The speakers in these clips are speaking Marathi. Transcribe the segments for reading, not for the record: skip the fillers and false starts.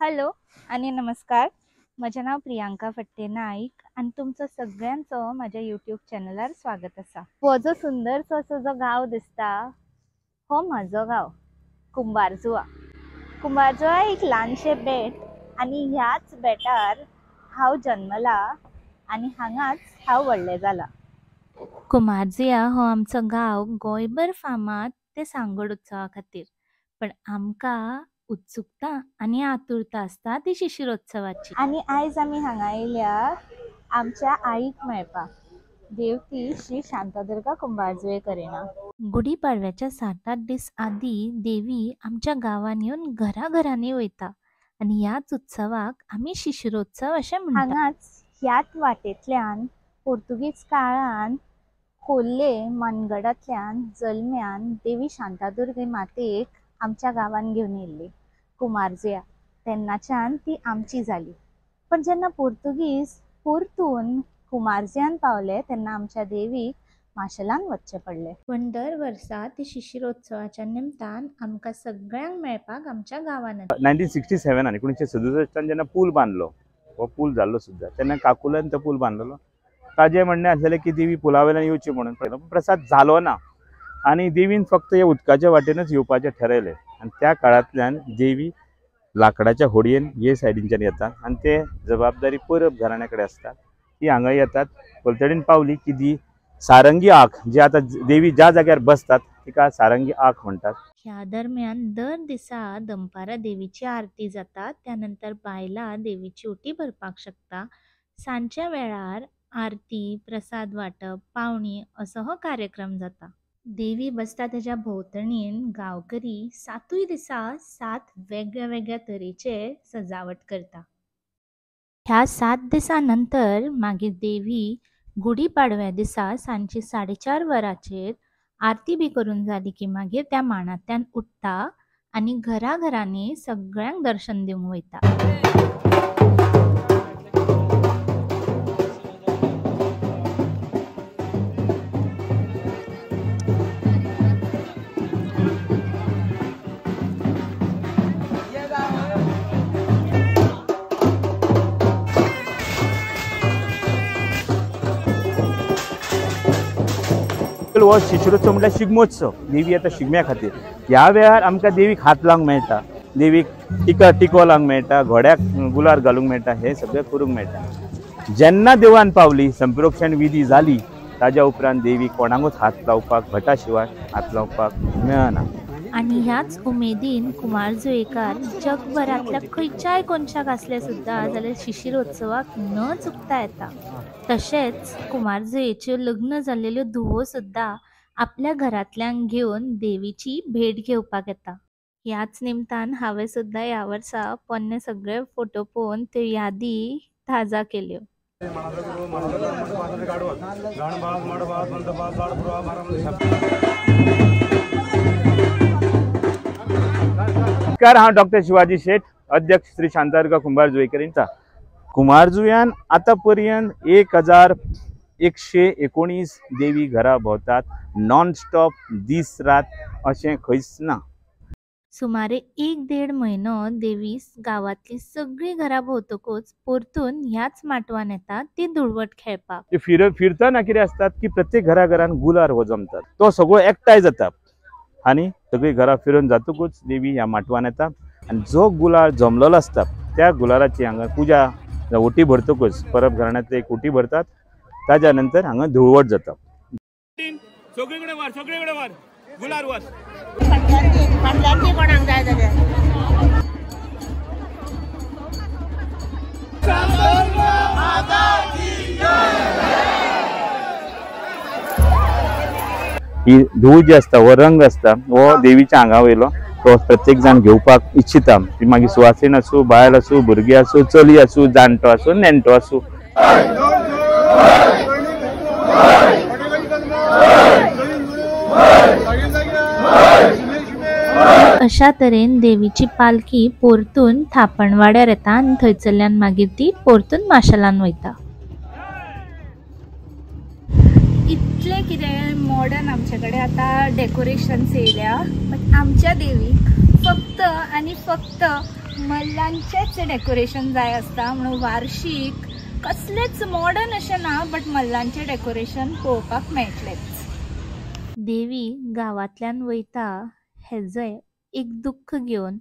हॅलो आणि नमस्कार. माझे नाव प्रियांका फट्टे नाईक आणि तुमचं सगळ्यांचं माझ्या यूट्यूब चॅनलार स्वागत असा. हो जो सुंदरसो असो जो गाव दिसता हो माझो गाव कुंभारजुआ. कुंभारजुआ एक ल्हानशे बेट आणि ह्याच बेटार हांव जन्मला आणि हांगाच हांव व्हडलें जाला. कुंभारजुआ हो आमचो गाव गोंयभर फामाद ते सांगोड उत्सवा खातीर. पण आमकां उत्सुकता आणि आतुरता असता ती शिशिरोत्सवाची. आणि आयज आमी हांगा येयल्या आमच्या आईक मेळपाक. देव ती श्री शांतादुर्गा कुंभारजुए करिना. गुढीपाडव्याच्या 7-8 दीस आदी देवी आमच्या गावान येवन घराघरांनी वयता आणि ह्याच उत्सवाक आमी शिशिरोत्सव अशें म्हणटात. हांगाच ह्याच वाटेंतल्यान पोर्तुगीज काळान खोर्ले मानगडांतल्यान जल्म्यान देवी शांतादुर्गे मातेक आमच्या गावान घेवन येयल्ली कुंभारजुआ. तेन्नाच्यान ती आमची जाली. पण जेन्ना पोर्तुगीज परतून कुंभारजुआन पावले तेन्ना आमच्या देवीक माशेलान वचचें पडलें. पण दर वर्सा ती शिशिरोत्सवाच्या निमतान आमकां सगळ्यांक मेळपाक आमच्या गावान येता. 1967 1967 जेन्ना पूल बांदलो हो पूल जाल्लो सुद्दां तेन्ना काकुलान तो पूल बांदलेलो. ताजें म्हणणें आसलेलें की देवी पुला वयल्यान येवची म्हणून. प्रसाद जालो ना आणि देवीन फक्त ह्या उदकाच्या वाटेनच येवपाचें ठरयलें. आणि त्या काळांतल्यान देवी लाकडाच्या होडयेन हे सायडींच्यान येता आणि ते जबाबदारी परब घराण्या कडेन आसता. ती हांगा येतात. पलतडीन पावली की दी सारंगी आंख जी आता देवी ज्या जाग्यार बसतात तिका सारंगी आंख म्हणटात. ह्या दरम्यान दर दिसा दंपारा देवीची आरती जाता. त्यानंतर बायलां देवीची ओटी भरपाक शकता. सांजच्या वेळार आरती, प्रसाद वाटप, पावणी असो हो कार्यक्रम जाता. देवी बसता तेच्या भोंवतणीन गांवकरी 7 दिसा 7 वेगळ्या वेगळ्या तरेचे सजावट करता. ह्या 7 दिसांनंतर मागीर देवी गुढीपाडव्या दिसा सांजची 4:30 वरांचेर आरती बी करून जाली की मागीर त्या मांडांतल्यान उठता आणि घराघरांनी सगळ्यांक दर्शन दिवंक वयता. हो शिशिरोत्सव म्हटल्यार शिगमोत्सव. देवी येता शिगम्या खातीर. ह्या वेळार आमकां देवीक हात लावंक मेळटा, देवीक टिको लावंक मेळटा, घोड्याक गुलाल घालूंक मेळटा, हे सगळें करूंक मेळटा. जेन्ना देवळान पावली संप्रोक्षण विधी जाली ताज्या उपरांत देवीक कोणाकूच हात लावपाक भटा शिवाय हात लावपाक मेळना. आणि ह्याच उमेदीन कुंभारजुएकार जगभरातल्या खंयच्याय कोनशाक आसले सुद्दां जाल्यार शिशिरोत्सवाक न चुकता येता. तशेंच कुंभारजुएच्यो लग्न जाल्लेल्यो धुवो सुद्दां आपल्या घरांतल्यांक घेवन देवीची भेट घेवपाक येता. ह्याच निमतान हांवें सुद्दां ह्या वर्सा पोन्ने सगळे फोटो पळोवन त्यो यादी ताजा केल्यो. नमस्कार, हांव डॉक्टर शिवाजी शेठ, अध्यक्ष श्री शांतादुर्गा कुंभारजुए करिना. कुंभारजुआन आता पर्यंत 1119 देवी घरा भोंवतात. नॉन स्टॉप दीस रात अशें खंयच ना. सुमारे 1-1.5 म्हयनो देवी गावातली सगळी घरा भोंवतकूच परतून ह्याच माटवान येता ती धुळवट खेळपाक. फिरतना कितें आसतात की प्रत्येक घराघरान गुलाल हो जमतात. तो सगळो एकठांय जाता आणि सगळी घरा फिरून जातकूच देवी ह्या माटवान येता आणि जो गुलाल जमलेलो आसता त्या गुलालाची हांगा पुजा ओटी भरतकूच परब घराण्यांतले एक ओटी भरतात. ताज्या नंतर हांगा धुळवट जाता. सगळीकडे वार गुलाल वार. ही धूळ जी असता हो रंग असता हो देवीच्या आंगा वयलो तो प्रत्येक जण घेवपाक इच्छिता. ती मागीर सुवासीन आसूं, बायल आसूं, भुरगीं आसूं, चली आसूं, जाणटो आसूं, नेणटो आसूं. अशा तरेन देवीची पालखी परतून थापणवाड्यार येता आणि थंयसरल्यान मागीर ती परतून माशेलान वयता. इतले कितें मॉडर्न आमचे कडेन आतां डेकोरेशन्स येयल्या, बट आमच्या देवीक फक्त आणि फक्त मल्लांचेच डेकोरेशन जाय आसता म्हणून वार्षिक कसलेच मॉडर्न अशें ना, बट मल्लांचे डेकोरेशन पळोवपाक मेळटलेच। देवी गांवांतल्यान वयता हेजय एक दुख्ख घेवन,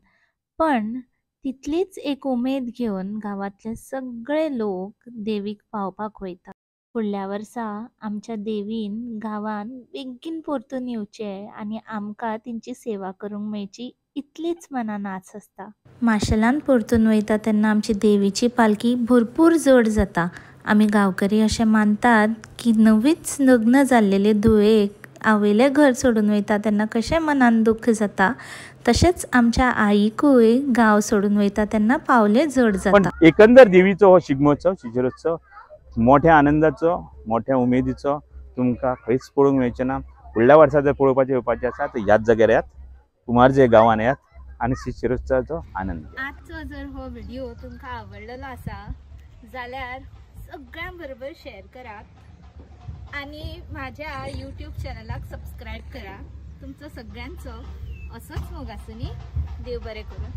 पण तितलीच एक उमेद घेवन गांवांतले सगळे लोक देवीक पावपाक वयता। फुडल्या वर्सा आमच्या देवीन गांवान बेगीन परतून येवचें आनी आमकां तिंची सेवा करूंक मेळची इतलीच मनान आस आसता। माशेलान परतून वयता तेन्ना आमची देवीची पालखी भरपूर जड जाता। आमी गांवकरी अशें मानतात की नवीच लग्न जाल्लेले धुवेक आवयले घर सोडून वयता तेन्ना कशें मनान दुख्ख जाता, तशेंच आमच्या आईकूय गांव सोडून वयता तेन्ना पावले जड जाता। एकंदर देवीचो हो शिगमोत्सव शिशुरोत्सव मोठ्या आनंदाचो, मोठ्या उमेदीचो तुमकां खंयच पळोवंक मेळचें ना। फुडल्या वर्सा जर पळोवपाचें येवपाचें आसा तर ह्याच जाग्यार येयात, कुमारजे गांवान येयात आनी शिशुरोत्सवाचो आनंद घेयात। आजचो जर हो व्हिडिओ तुमकां आवडलेलो आसा जाल्यार सगळ्यां बरोबर शेअर करात आनी म्हाज्या यूट्यूब चॅनलाक सबस्क्रायब करा। तुमचो सगळ्यांचो असोच मोग आसूनी। देव बरें करूं।